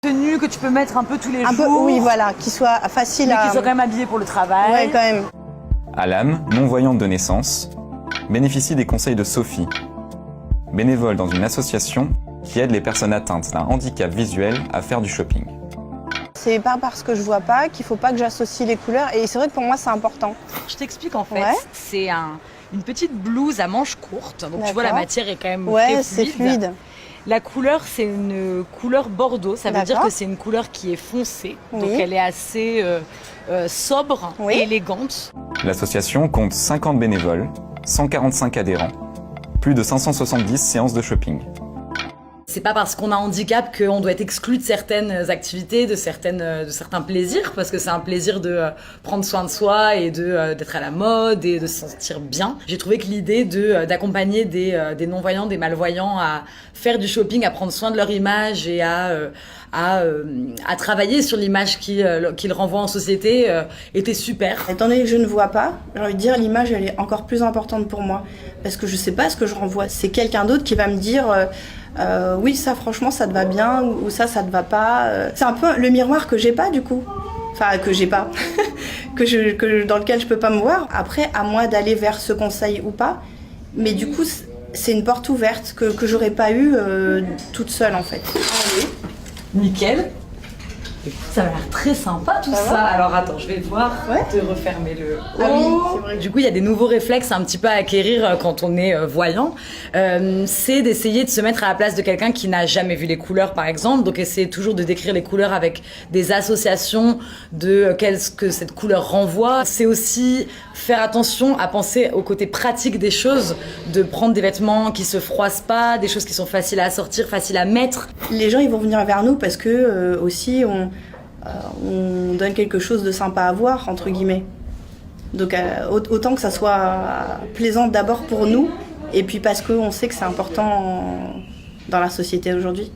Tenue que tu peux mettre un peu tous les Un jours. peu, oui, voilà, qui soit facile mais à... qui soit quand même habillée pour le travail. Ouais, quand même. Alam, non-voyante de naissance, bénéficie des conseils de Sophie, bénévole dans une association qui aide les personnes atteintes d'un handicap visuel à faire du shopping. C'est pas parce que je vois pas qu'il faut pas que j'associe les couleurs. Et c'est vrai que pour moi, c'est important. Je t'explique en fait. Ouais. C'est une petite blouse à manches courtes. Donc tu vois, la D'accord. matière est quand même Ouais, très c'est fluide. fluide. La couleur, c'est une couleur bordeaux. Ça veut dire D'accord. que c'est une couleur qui est foncée. Oui. Donc elle est assez sobre Oui. et élégante. L'association compte 50 bénévoles, 145 adhérents, plus de 570 séances de shopping. C'est pas parce qu'on a un handicap qu'on doit être exclu de certaines activités, de certains plaisirs, parce que c'est un plaisir de prendre soin de soi et d'être à la mode et de se sentir bien. J'ai trouvé que l'idée d'accompagner des non-voyants, des malvoyants à faire du shopping, à prendre soin de leur image et à travailler sur l'image qu'ils renvoient en société était super. Étant donné que je ne vois pas, j'ai envie de dire l'image elle est encore plus importante pour moi. Parce que je sais pas ce que je renvoie. C'est quelqu'un d'autre qui va me dire oui ça franchement ça te va bien ou ça te va pas. C'est un peu le miroir que j'ai pas du coup. Enfin que j'ai pas. Dans lequel je peux pas me voir. Après à moi d'aller vers ce conseil ou pas. Mais du coup c'est une porte ouverte que j'aurais pas eu toute seule en fait. Allez, nickel. Écoute, ça m'a l'air très sympa tout ça. Alors attends, je vais devoir te refermer le haut. Ah oui, c'est vrai. Du coup, il y a des nouveaux réflexes un petit peu à acquérir quand on est voyant. C'est d'essayer de se mettre à la place de quelqu'un qui n'a jamais vu les couleurs, par exemple. Donc, essayer toujours de décrire les couleurs avec des associations de qu'est-ce que cette couleur renvoie. C'est aussi faire attention à penser au côté pratique des choses, de prendre des vêtements qui se froissent pas, des choses qui sont faciles à sortir, faciles à mettre. Les gens ils vont venir vers nous parce que aussi on donne quelque chose de sympa à voir entre guillemets. Donc autant que ça soit plaisant d'abord pour nous et puis parce qu'on sait que c'est important dans la société aujourd'hui.